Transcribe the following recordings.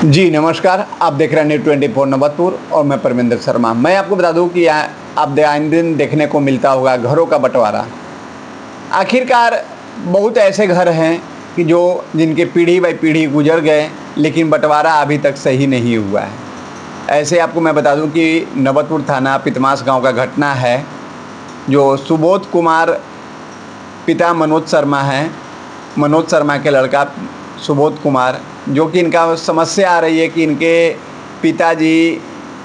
जी नमस्कार, आप देख रहे हैं न्यूज़ 24 नवतपुर और मैं परमिंदर शर्मा। मैं आपको बता दूं कि आप आए दिन देखने को मिलता होगा घरों का बंटवारा। आखिरकार बहुत ऐसे घर हैं कि जो जिनके पीढ़ी बाई पीढ़ी गुजर गए, लेकिन बंटवारा अभी तक सही नहीं हुआ है। ऐसे आपको मैं बता दूं कि नवतपुर थाना पितमास गांव का घटना है, जो सुबोध कुमार पिता मनोज शर्मा हैं, मनोज शर्मा के लड़का सुबोध कुमार, जो कि इनका समस्या आ रही है कि इनके पिताजी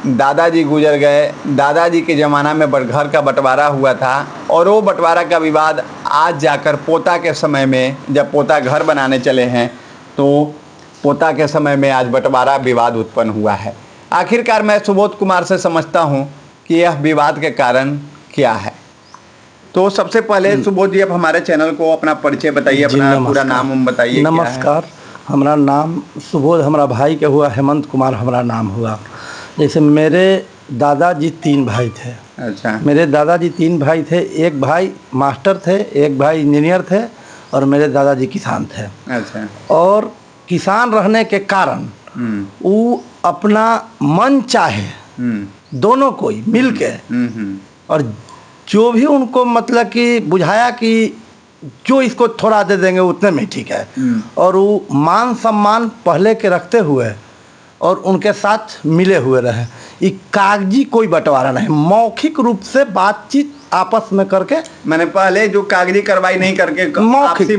दादाजी गुजर गए। दादाजी के ज़माना में घर का बंटवारा हुआ था और वो बंटवारा का विवाद आज जाकर पोता के समय में, जब पोता घर बनाने चले हैं तो पोता के समय में आज बंटवारा विवाद उत्पन्न हुआ है। आखिरकार मैं सुबोध कुमार से समझता हूं कि यह विवाद के कारण क्या है। तो सबसे पहले सुबोध जी, आप हमारे चैनल को अपना परिचय बताइए, अपना पूरा नाम बताइए। नमस्कार, हमारा नाम सुबोध, हमारा भाई के हुआ हेमंत कुमार हमारा नाम हुआ। जैसे मेरे दादाजी 3 भाई थे। अच्छा। मेरे दादाजी 3 भाई थे, एक भाई मास्टर थे, एक भाई इंजीनियर थे और मेरे दादाजी किसान थे। अच्छा। और किसान रहने के कारण वो अपना मन चाहे दोनों कोई मिल के और जो भी उनको मतलब कि बुझाया कि जो इसको थोड़ा दे देंगे उतने में ठीक है, और वो मान सम्मान पहले के रखते हुए और उनके साथ मिले हुए रहे। ये कागजी कोई बंटवारा नहीं, मौखिक रूप से बातचीत आपस में करके, मैंने पहले जो कागजी कार्रवाई नहीं करके मौखिक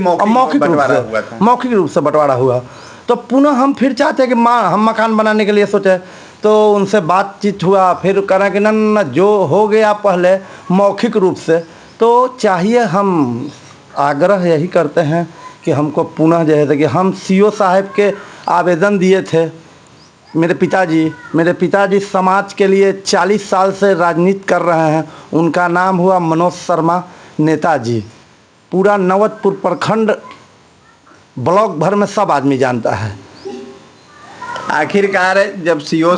रूप से बंटवारा हुआ। तो पुनः हम फिर चाहते हैं कि हम मकान बनाने के लिए सोचे, तो उनसे बातचीत हुआ, फिर करें कि न जो हो गया पहले मौखिक रूप से, तो चाहिए हम आग्रह यही करते हैं कि हमको पुनः जो है कि हम सीओ साहब के आवेदन दिए थे। मेरे पिताजी समाज के लिए 40 साल से राजनीति कर रहे हैं। उनका नाम हुआ मनोज शर्मा नेताजी। पूरा नवतपुर प्रखंड ब्लॉक भर में सब आदमी जानता है। आखिरकार जब सीओ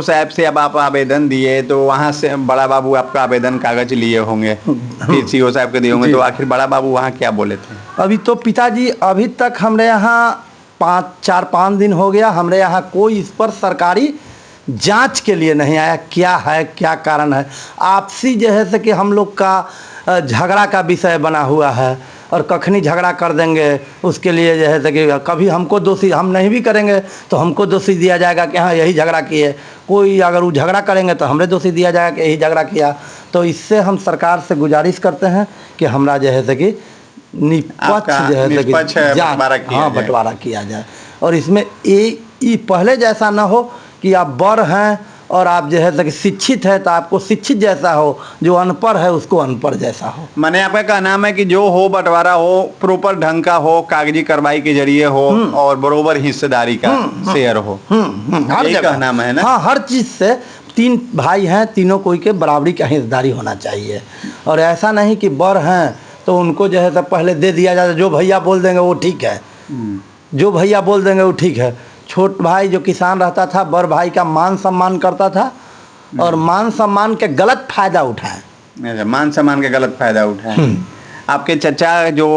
साहब से अब आप आवेदन दिए तो वहाँ से बड़ा बाबू आपका आवेदन कागज लिए होंगे, फिर सीओ साहब के दिए होंगे, तो आखिर बड़ा बाबू वहाँ क्या बोले थे? अभी तो पिताजी अभी तक हमारे यहाँ 4-5 दिन हो गया, हमारे यहाँ कोई इस पर सरकारी जांच के लिए नहीं आया। क्या है, क्या कारण है? आपसी जो है से कि हम लोग का झगड़ा का विषय बना हुआ है और कखनी झगड़ा कर देंगे उसके लिए जो है कि कभी हमको दोषी, हम नहीं भी करेंगे तो हमको दोषी दिया जाएगा कि हाँ यही झगड़ा किए। कोई अगर वो झगड़ा करेंगे तो हमें दोषी दिया जाएगा कि यही झगड़ा किया। तो इससे हम सरकार से गुजारिश करते हैं कि हमारा जो है कि निष्पक्ष जो है बंटवारा किया जाए। और इसमें ये पहले जैसा ना हो कि आप बड़ हैं और आप जो है कि शिक्षित है तो आपको शिक्षित जैसा हो, जो अनपढ़ है उसको अनपढ़ जैसा हो। मैंने आपका कहना है कि जो हो बंटवारा हो प्रॉपर ढंग का हो, कागजी कार्रवाई के जरिए हो और बरोबर हिस्सेदारी का शेयर हो। हर जगह कहना है ना। हाँ, हर चीज से 3 भाई हैं, तीनों कोई के बराबरी का हिस्सेदारी होना चाहिए। और ऐसा नहीं कि बड़ हैं तो उनको जो है तो पहले दे दिया जाए, जो भैया बोल देंगे वो ठीक है, जो भैया बोल देंगे वो ठीक है। छोट भाई जो किसान रहता था बड़ भाई का मान सम्मान करता था और मान सम्मान के गलत फायदा उठाए। मान सम्मान के गलत फायदा उठाए। आपके चचा जो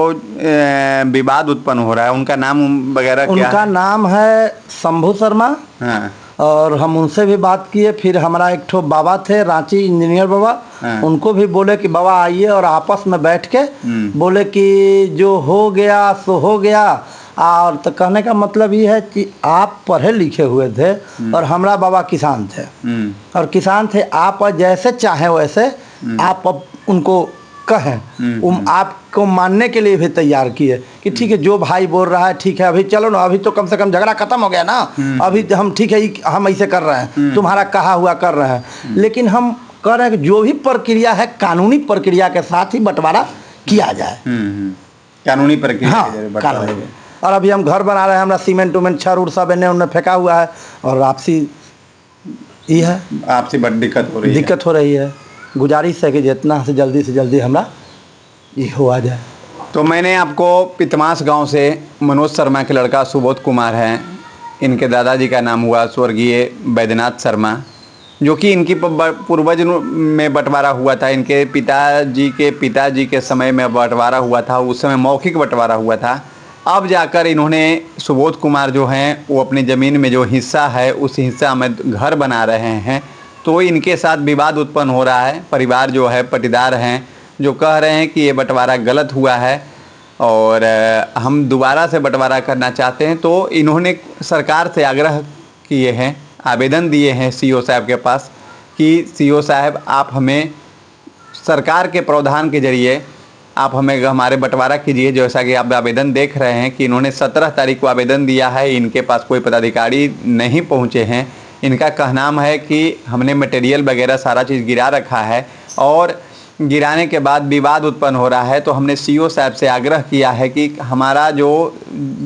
विवाद उत्पन्न हो रहा है उनका नाम वगैरह क्या है? उनका नाम है शंभू शर्मा। हाँ। और हम उनसे भी बात किए। फिर हमारा एक ठो बाबा थे रांची, इंजीनियर बाबा। हाँ। उनको भी बोले कि बाबा आइए और आपस में बैठ के बोले कि जो हो गया सो हो गया। और तो कहने का मतलब ये है कि आप पढ़े लिखे हुए थे और हमारा बाबा किसान थे और किसान थे, आप जैसे चाहें वैसे आप अब उनको कहें, आपको मानने के लिए भी तैयार किए कि ठीक है जो भाई बोल रहा है ठीक है, अभी चलो ना, अभी तो कम से कम झगड़ा खत्म हो गया ना, अभी हम ठीक है हम ऐसे कर रहे हैं, तुम्हारा कहा हुआ कर रहे हैं। लेकिन हम कह रहे हैं कि जो भी प्रक्रिया है कानूनी प्रक्रिया के साथ ही बंटवारा किया जाए। कानूनी प्रक्रिया। हाँ, कानूनी। और अभी हम घर बना रहे हैं, हमारा सीमेंट उमेंट छर उड़ सब इन्हें उन्हें फेंका हुआ है और आपसी ये है, आपसी बड़ी दिक्कत हो रही है। गुजारिश है कि जितना से जल्दी हमारा ये हुआ जाए। तो मैंने आपको पितमास गांव से मनोज शर्मा के लड़का सुबोध कुमार हैं, इनके दादाजी का नाम हुआ स्वर्गीय बैद्यनाथ शर्मा, जो कि इनकी पूर्वज में बंटवारा हुआ था। इनके पिताजी के समय में बंटवारा हुआ था, उस समय मौखिक बंटवारा हुआ था। अब जाकर इन्होंने सुबोध कुमार जो हैं वो अपनी ज़मीन में जो हिस्सा है उस हिस्सा में घर बना रहे हैं, तो इनके साथ विवाद उत्पन्न हो रहा है। परिवार जो है, पटीदार हैं, जो कह रहे हैं कि ये बंटवारा गलत हुआ है और हम दोबारा से बंटवारा करना चाहते हैं। तो इन्होंने सरकार से आग्रह किए हैं, आवेदन दिए हैं सीओ साहब के पास कि सीओ साहब आप हमें सरकार के प्रावधान के जरिए आप हमें हमारे बंटवारा कीजिए। जैसा कि आप आवेदन देख रहे हैं कि इन्होंने 17 तारीख को आवेदन दिया है, इनके पास कोई पदाधिकारी नहीं पहुंचे हैं। इनका कहना है कि हमने मटेरियल वगैरह सारा चीज़ गिरा रखा है और गिराने के बाद विवाद उत्पन्न हो रहा है। तो हमने सीओ साहब से आग्रह किया है कि हमारा जो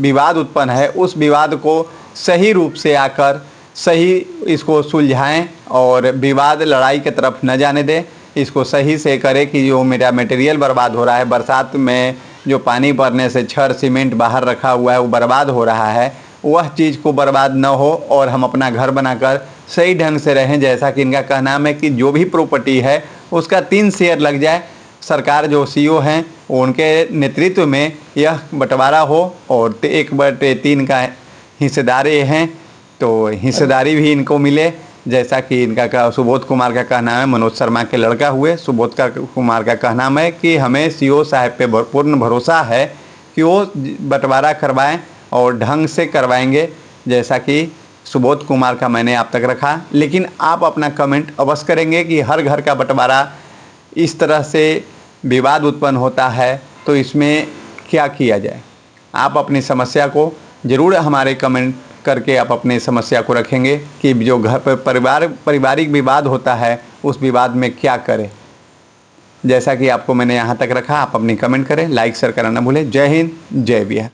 विवाद उत्पन्न है उस विवाद को सही रूप से आकर सही इसको सुलझाएं और विवाद लड़ाई की तरफ न जाने दें। इसको सही से करें कि जो मेरा मटेरियल बर्बाद हो रहा है, बरसात में जो पानी पड़ने से छड़ सीमेंट बाहर रखा हुआ है वो बर्बाद हो रहा है, वह चीज़ को बर्बाद न हो और हम अपना घर बनाकर सही ढंग से रहें। जैसा कि इनका कहना है कि जो भी प्रॉपर्टी है उसका 3 शेयर लग जाए, सरकार जो सीओ हैं उनके नेतृत्व में यह बंटवारा हो और 1/3 का हिस्सेदारी हैं तो हिस्सेदारी भी इनको मिले। जैसा कि इनका सुबोध कुमार का कहना है, मनोज शर्मा के लड़का हुए सुबोध कुमार का कहना है कि हमें सीओ साहब पे पूर्ण भरोसा है कि वो बंटवारा करवाएं और ढंग से करवाएंगे, जैसा कि सुबोध कुमार का मैंने आप तक रखा। लेकिन आप अपना कमेंट अवश्य करेंगे कि हर घर का बंटवारा इस तरह से विवाद उत्पन्न होता है तो इसमें क्या किया जाए। आप अपनी समस्या को ज़रूर हमारे कमेंट करके आप अपनी समस्या को रखेंगे कि जो घर पर पारिवारिक विवाद होता है उस विवाद में क्या करें। जैसा कि आपको मैंने यहाँ तक रखा, आप अपनी कमेंट करें, लाइक शेयर करना ना भूलें। जय हिंद, जय बिहार।